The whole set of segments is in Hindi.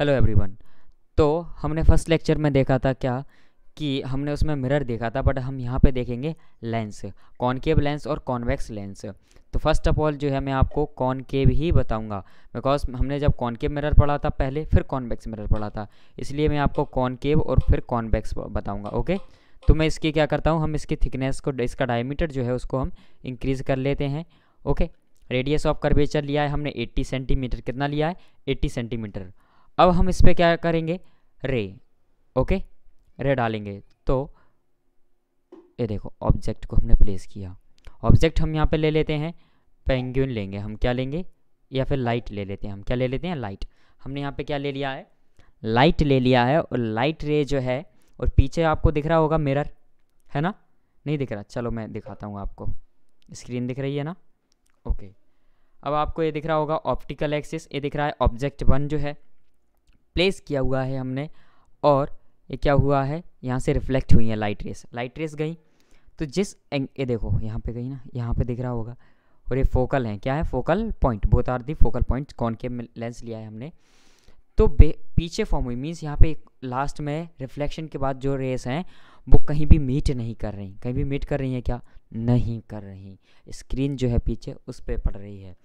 Hello everyone. तो हमने फर्स्ट लेक्चर में देखा था क्या कि हमने उसमें मिरर देखा था, बट हम यहाँ पे देखेंगे लेंस, कॉनकेव लेंस और कॉन्वेक्स लेंस। तो फर्स्ट ऑफ ऑल जो है मैं आपको कॉनकेव ही बताऊंगा, बिकॉज हमने जब कॉनकेव मिरर पढ़ा था पहले, फिर कॉन्वेक्स मिरर पढ़ा था, इसलिए मैं आपको कॉनकेव और फिर कॉन्वेक्स बताऊँगा। ओके, तो मैं इसकी क्या करता हूँ, हम इसकी थिकनेस को, इसका डायमीटर जो है उसको हम इंक्रीज़ कर लेते हैं। ओके, रेडियस ऑफ कर्वेचर लिया है हमने 80 सेंटीमीटर, कितना लिया है 80 सेंटीमीटर। अब हम इस पर क्या करेंगे, रे, ओके, रे डालेंगे। तो ये देखो ऑब्जेक्ट को हमने प्लेस किया। ऑब्जेक्ट हम यहाँ पे ले लेते हैं, पेंगुइन लेंगे हम, क्या लेंगे, या फिर लाइट ले लेते हैं हम, क्या ले लेते हैं लाइट। हमने यहाँ पे क्या ले लिया है, लाइट ले लिया है। और लाइट रे जो है, और पीछे आपको दिख रहा होगा मिरर, है ना, नहीं दिख रहा, चलो मैं दिखाता हूँ आपको, स्क्रीन दिख रही है ना। ओके, अब आपको ये दिख रहा होगा ऑप्टिकल एक्सिस, ये दिख रहा है ऑब्जेक्ट 1 जो है प्लेस किया हुआ है हमने, और ये क्या हुआ है, यहाँ से रिफ्लेक्ट हुई है लाइट रेस, लाइट रेस गई। तो ये देखो यहाँ पे गई ना, यहाँ पे दिख रहा होगा, और ये फोकल है, क्या है, focal point, both are the focal point, concave lens लिया है हमने। तो पीछे फॉर्म हुई, मीन्स यहाँ पे लास्ट में रिफ्लेक्शन के बाद जो रेस हैं वो कहीं भी मीट नहीं कर रही, कहीं भी मीट कर रही है क्या, नहीं कर रही, स्क्रीन जो है पीछे उस पर पड़ रही है,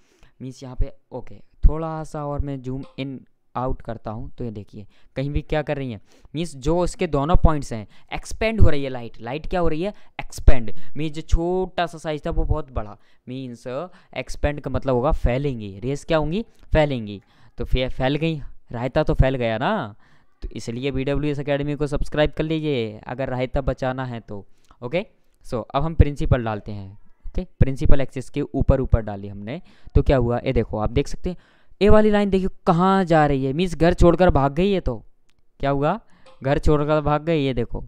मीन्स यहाँ पे। ओके, थोड़ा सा और मैं जूम इन आउट करता हूँ, तो ये देखिए कहीं भी क्या कर रही है, मीन्स जो इसके दोनों पॉइंट्स हैं एक्सपेंड हो रही है, लाइट, लाइट क्या हो रही है, एक्सपेंड, मीन्स जो छोटा सा साइज था वो बहुत बड़ा, मीन्स एक्सपेंड का मतलब होगा फैलेंगी, रेस क्या होंगी, फैलेंगी। तो फैल गई, रायता तो फैल गया ना, तो इसलिए BWS अकेडमी को सब्सक्राइब कर लीजिए अगर रायता बचाना है तो। ओके, सो अब हम प्रिंसिपल डालते हैं। ओके, प्रिंसिपल एक्सिस के ऊपर ऊपर डाली हमने, तो क्या हुआ, ये देखो आप देख सकते हैं, ए वाली लाइन देखिए कहाँ जा रही है, मीन्स घर छोड़कर भाग गई है। तो क्या हुआ, घर छोड़कर भाग गई, ये देखो।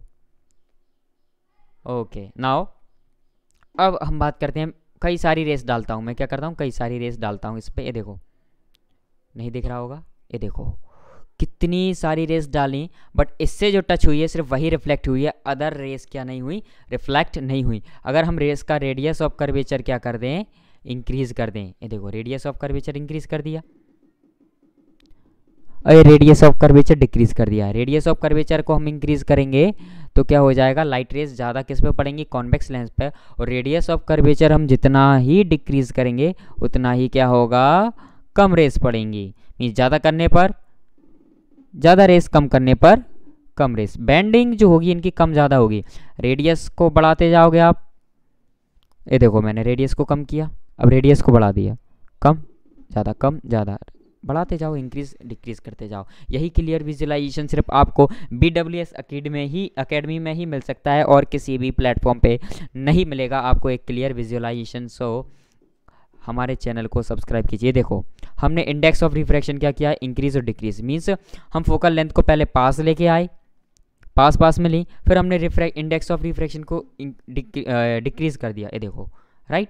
ओके, नाउ अब हम बात करते हैं, कई सारी रेस डालता हूँ मैं, क्या करता हूँ, कई सारी रेस डालता हूँ इस पर, ये देखो नहीं दिख रहा होगा, ये देखो कितनी सारी रेस डाली, बट इससे जो टच हुई है सिर्फ वही रिफ्लेक्ट हुई है, अदर रेस क्या नहीं हुई, रिफ्लेक्ट नहीं हुई। अगर हम रेस का रेडियस ऑफ कर्वेचर क्या कर दें, इंक्रीज कर दें, ये देखो रेडियस ऑफ कर्वेचर इंक्रीज कर दिया, और रेडियस ऑफ कर्वेचर डिक्रीज कर दिया। रेडियस ऑफ कर्वेचर को हम इंक्रीज करेंगे तो क्या हो जाएगा, लाइट रेस ज़्यादा किस पे पड़ेंगी, कॉन्वेक्स लेंस पे, और रेडियस ऑफ कर्वेचर हम जितना ही डिक्रीज करेंगे उतना ही क्या होगा, कम रेस पड़ेंगी, मीन्स ज़्यादा करने पर ज़्यादा रेस, कम करने पर कम रेस, बेंडिंग जो होगी इनकी कम ज़्यादा होगी। रेडियस को बढ़ाते जाओगे आप, ये देखो मैंने रेडियस को कम किया, अब रेडियस को बढ़ा दिया, कम ज़्यादा, बढ़ाते जाओ, इंक्रीज डिक्रीज करते जाओ। यही क्लियर विजुअलाइजेशन सिर्फ आपको BWS अकेडमी में ही मिल सकता है, और किसी भी प्लेटफॉर्म पे नहीं मिलेगा आपको एक क्लियर विजुअलाइजेशन। सो हमारे चैनल को सब्सक्राइब कीजिए। देखो हमने इंडेक्स ऑफ रिफ्रैक्शन क्या किया, इंक्रीज और डिक्रीज, मीन्स हम फोकल लेंथ को पहले पास लेके आए, पास में ली, फिर हमने इंडेक्स ऑफ रिफ्रैक्शन को डिक्रीज कर दिया, ये देखो, राइट।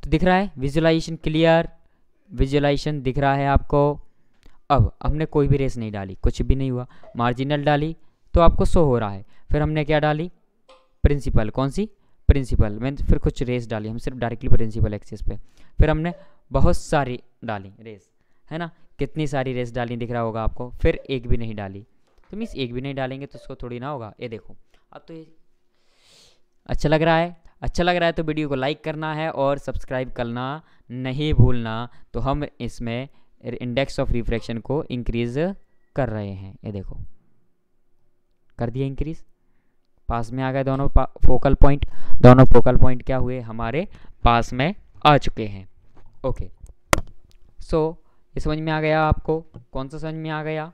तो दिख रहा है विजुअलाइजेशन, क्लियर विजुअलाइजेशन दिख रहा है आपको। अब हमने कोई भी रेस नहीं डाली, कुछ भी नहीं हुआ, मार्जिनल डाली तो आपको शो हो रहा है। फिर हमने क्या डाली, प्रिंसिपल, कौन सी, प्रिंसिपल में, फिर कुछ रेस डाली हम सिर्फ डायरेक्टली प्रिंसिपल एक्सिस पे, फिर हमने बहुत सारी डाली रेस, है ना, कितनी सारी रेस डाली दिख रहा होगा आपको, फिर एक भी नहीं डाली। तो मीन्स एक भी नहीं डालेंगे तो उसको थोड़ी ना होगा, ये देखो। अब तो ये अच्छा लग रहा है, अच्छा लग रहा है तो वीडियो को लाइक करना है और सब्सक्राइब करना नहीं भूलना। तो हम इसमें इंडेक्स ऑफ रिफ्रैक्शन को इंक्रीज कर रहे हैं, ये देखो कर दिया इंक्रीज, पास में आ गए दोनों फोकल पॉइंट, दोनों फोकल पॉइंट क्या हुए, हमारे पास में आ चुके हैं। ओके, सो ये समझ में आ गया आपको, कौन सा समझ में आ गया,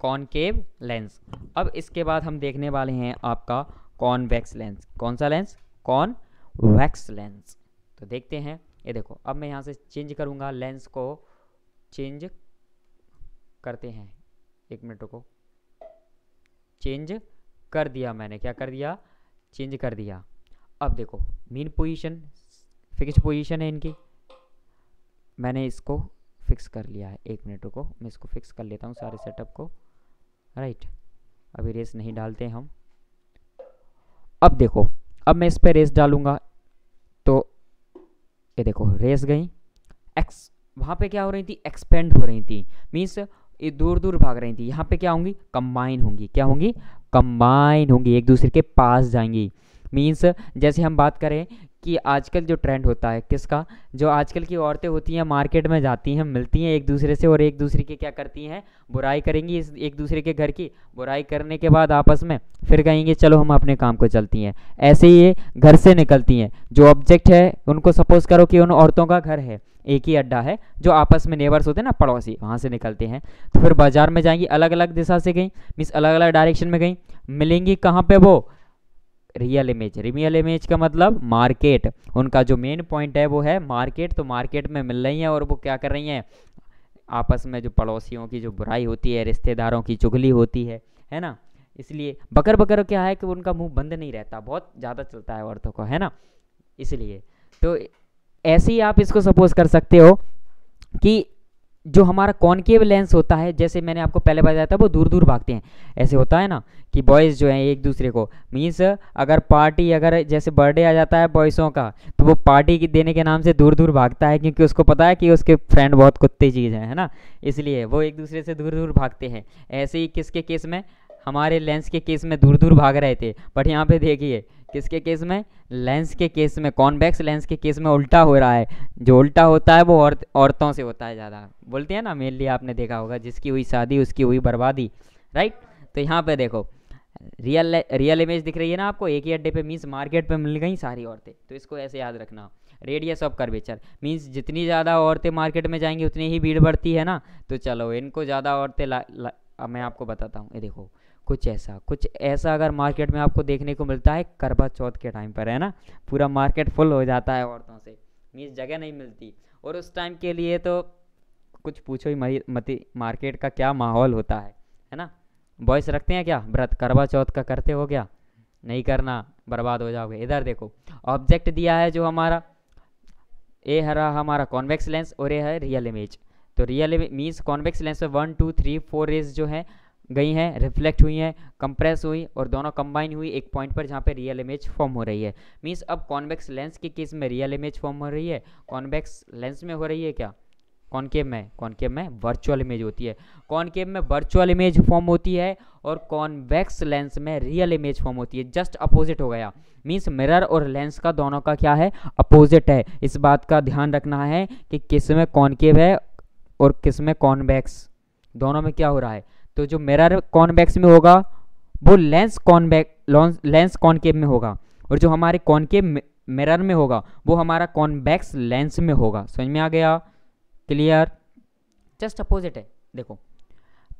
कॉनकेव लेंस। अब इसके बाद हम देखने वाले हैं आपका कॉन्वेक्स लेंस, कौन सा लेंस, कॉन्वेक्स लेंस। तो देखते हैं, ये देखो अब मैं यहाँ से चेंज करूँगा, लेंस को चेंज करते हैं, एक मिनट को, चेंज कर दिया मैंने, क्या कर दिया, चेंज कर दिया। अब देखो मीन पोजीशन, फिक्स पोजीशन है इनकी, मैंने इसको फिक्स कर लिया है, एक मिनट को मैं इसको फिक्स कर लेता हूँ सारे सेटअप को, राइट। अभी रेस नहीं डालते हम। अब देखो, अब मैं इस पर रेस डालूंगा तो ये देखो रेस गई, वहाँ पे क्या हो रही थी, एक्सपेंड हो रही थी, मीन्स ये दूर दूर भाग रही थी, यहाँ पे क्या होंगी, कंबाइन होंगी। क्या होंगी, कंबाइन होंगी, एक दूसरे के पास जाएंगी। मीन्स जैसे हम बात करें कि आजकल जो ट्रेंड होता है किसका, जो आजकल की औरतें होती हैं मार्केट में जाती हैं, मिलती हैं एक दूसरे से और एक दूसरे की क्या करती हैं, बुराई करेंगी, इस एक दूसरे के घर की बुराई करने के बाद आपस में फिर कहेंगे चलो हम अपने काम को चलती हैं। ऐसे ही ये घर से निकलती हैं, जो ऑब्जेक्ट है उनको सपोज करो कि उन औरतों का घर है, एक ही अड्डा है, जो आपस में नेबर्स होते हैं ना, पड़ोसी, वहाँ से निकलते हैं तो फिर बाजार में जाएंगी, अलग अलग दिशा से गई, मीन्स अलग अलग डायरेक्शन में गई, मिलेंगी कहाँ पे, वो रियल इमेज। रियल इमेज का मतलब मार्केट, उनका जो मेन पॉइंट है वो है मार्केट, तो मार्केट में मिल रही हैं और वो क्या कर रही हैं, आपस में जो पड़ोसियों की जो बुराई होती है, रिश्तेदारों की चुगली होती है ना। इसलिए बकर बकर क्या है कि उनका मुंह बंद नहीं रहता, बहुत ज़्यादा चलता है औरतों को, है ना। इसलिए तो ऐसे ही आप इसको सपोज कर सकते हो कि जो हमारा कॉनकेव लेंस होता है, जैसे मैंने आपको पहले बताया था, वो दूर दूर भागते हैं। ऐसे होता है ना कि बॉयज़ जो हैं एक दूसरे को, मीन्स अगर पार्टी, अगर जैसे बर्थडे आ जाता है बॉयज़ों का, तो वो पार्टी की देने के नाम से दूर दूर भागता है, क्योंकि उसको पता है कि उसके फ्रेंड बहुत कुत्ते चीज़ हैं, है ना। इसलिए वो एक दूसरे से दूर दूर भागते हैं। ऐसे ही किसके केस में, हमारे लेंस के केस में दूर दूर भाग रहे थे, बट यहाँ पे देखिए किसके केस में, लेंस के केस में, कॉन्वेक्स लेंस के केस में उल्टा हो रहा है। जो उल्टा होता है वो औरतों से होता है ज़्यादा, बोलते हैं ना मेनली, आपने देखा होगा, जिसकी हुई शादी उसकी हुई बर्बादी, राइट। तो यहाँ पे देखो रियल इमेज दिख रही है ना आपको, एक ही अड्डे पे, मीन्स मार्केट पे मिल गई सारी औरतें, तो इसको ऐसे याद रखना। रेडियस ऑफ कर्वेचर मीन्स जितनी ज़्यादा औरतें मार्केट में जाएंगी उतनी ही भीड़ बढ़ती है ना। तो चलो इनको ज़्यादा औरतें अब मैं आपको बताता हूँ, ये देखो कुछ ऐसा अगर मार्केट में आपको देखने को मिलता है करवा चौथ के टाइम पर, है ना, पूरा मार्केट फुल हो जाता है औरतों से, मीन्स जगह नहीं मिलती। और उस टाइम के लिए तो कुछ पूछो ही मत, मार्केट का क्या माहौल होता है ना। बॉयस रखते हैं क्या व्रत, करवा चौथ का करते हो क्या, नहीं करना, बर्बाद हो जाओगे। इधर देखो ऑब्जेक्ट दिया है जो हमारा, ये है हमारा कॉन्वेक्स लेंस और ये है रियल इमेज। तो real image means convex lens में 1 2 3 4 रेज जो है गई हैं, रिफ्लेक्ट हुई हैं, कंप्रेस हुई और दोनों कंबाइन हुई एक पॉइंट पर जहाँ पे रियल इमेज फॉर्म हो रही है। मीन्स अब कॉन्वेक्स लेंस के केस में रियल इमेज फॉर्म हो रही है, कॉन्वेक्स लेंस में हो रही है क्या, कॉनकेव में वर्चुअल इमेज होती है। कॉनकेव में वर्चुअल इमेज फॉर्म होती है और कॉन्वेक्स लेंस में रियल इमेज फॉर्म होती है। जस्ट अपोजिट हो गया, मीन्स मिरर और लेंस का दोनों का क्या है, अपोजिट है। इस बात का ध्यान रखना है कि किस में कॉनकेव है और किस में कॉन्वेक्स, दोनों में क्या हो रहा है। तो जो मिरर कॉन्वेक्स में होगा वो लेंस कॉनकेव में होगा, और जो हमारे कॉनकेव मिरर में होगा वो हमारा कॉन्वेक्स लेंस में होगा। समझ में आ गया, क्लियर, जस्ट अपोजिट है। देखो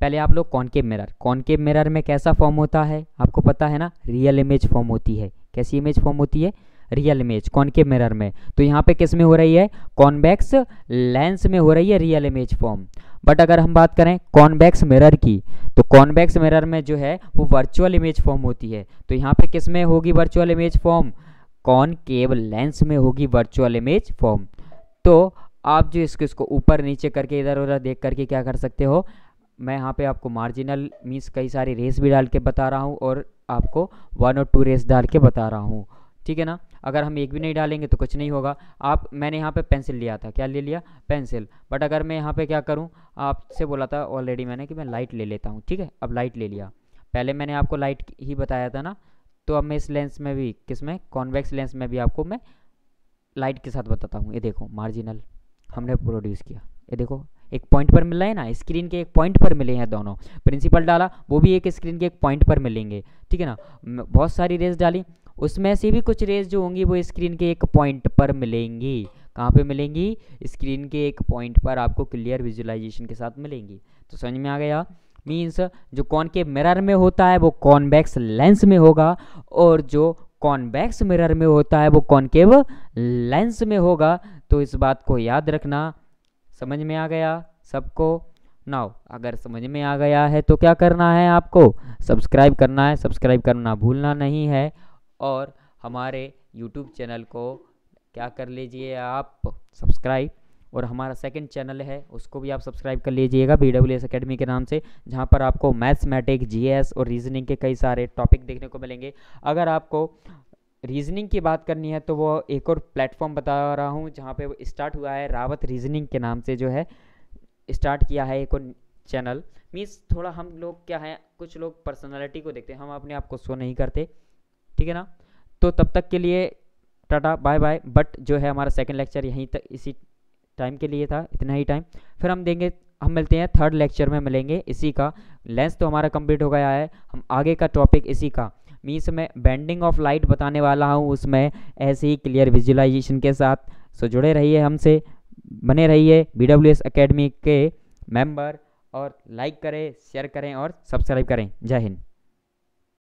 पहले आप लोग कॉनकेव मिरर में कैसा फॉर्म होता है आपको पता है ना, रियल इमेज फॉर्म होती है। कैसी इमेज फॉर्म होती है, रियल इमेज कॉनकेव मिरर में। तो यहाँ पे किस में हो रही है, कॉन्वेक्स लेंस में हो रही है रियल इमेज फॉर्म। बट अगर हम बात करें कॉन्वेक्स मिरर की, तो कॉन्वेक्स मिरर में जो है वो वर्चुअल इमेज फॉर्म होती है। तो यहाँ पे किस में होगी virtual image form, concave lens में होगी वर्चुअल इमेज फॉर्म। तो आप जो इसको ऊपर नीचे करके इधर उधर देख करके क्या कर सकते हो, मैं यहाँ पे आपको मार्जिनल मीन्स कई सारी रेस भी डाल के बता रहा हूँ और आपको 1 और 2 रेस डाल के बता रहा हूँ, ठीक है ना। अगर हम एक भी नहीं डालेंगे तो कुछ नहीं होगा। मैंने यहाँ पे पेंसिल लिया था, क्या ले लिया, पेंसिल। बट अगर मैं यहाँ पे क्या करूँ, आपसे बोला था ऑलरेडी मैंने कि मैं लाइट ले लेता हूँ, ठीक है। अब लाइट ले लिया, पहले मैंने आपको लाइट ही बताया था ना, तो अब मैं इस लेंस में भी, किसमें, कॉन्वेक्स लेंस में भी आपको मैं लाइट के साथ बताता हूँ। ये देखो मार्जिनल हमने प्रोड्यूस किया, ये देखो एक पॉइंट पर मिल रहा है ना, स्क्रीन के एक पॉइंट पर मिले हैं दोनों। प्रिंसिपल डाला वो भी एक स्क्रीन के एक पॉइंट पर मिलेंगे, ठीक है ना। बहुत सारी रेस डाली, उसमें से भी कुछ रेस जो होंगी वो स्क्रीन के एक पॉइंट पर मिलेंगी। कहाँ पे मिलेंगी, स्क्रीन के एक पॉइंट पर आपको क्लियर विजुअलाइजेशन के साथ मिलेंगी। तो समझ में आ गया, मीन्स जो कॉनकेव मिरर में होता है वो कॉन्वेक्स लेंस में होगा, और जो कॉन्वेक्स मिरर में होता है वो कॉनकेव लेंस में होगा। तो इस बात को याद रखना। समझ में आ गया सबको। नाउ अगर समझ में आ गया है तो क्या करना है, आपको सब्सक्राइब करना है, सब्सक्राइब करना भूलना नहीं है। और हमारे YouTube चैनल को क्या कर लीजिए आप, सब्सक्राइब। और हमारा सेकंड चैनल है उसको भी आप सब्सक्राइब कर लीजिएगा, BWS एकेडमी के नाम से, जहाँ पर आपको मैथमेटिक्स, GS और रीजनिंग के कई सारे टॉपिक देखने को मिलेंगे। अगर आपको रीजनिंग की बात करनी है तो वो एक और प्लेटफॉर्म बता रहा हूँ जहाँ पे वो स्टार्ट हुआ है, रावत रीजनिंग के नाम से जो है स्टार्ट किया है एक और चैनल मीन्स थोड़ा हम लोग क्या है, कुछ लोग पर्सनालिटी को देखते हैं, हम अपने आप को शो नहीं करते, ठीक है ना। तो तब तक के लिए टाटा बाय बाय। बट जो है हमारा सेकंड लेक्चर यहीं तक इसी टाइम के लिए था, इतना ही टाइम। फिर हम मिलते हैं थर्ड लेक्चर में, मिलेंगे इसी का। लेंस तो हमारा कंप्लीट हो गया है, हम आगे का टॉपिक इसी का मीन्स मैं बेंडिंग ऑफ लाइट बताने वाला हूँ उसमें, ऐसे ही क्लियर विजुअलाइजेशन के साथ। सो जुड़े रहिए हमसे, बने रहिए BWS एकेडमी के मेंबर, और लाइक करें, शेयर करें और सब्सक्राइब करें। जय हिंद।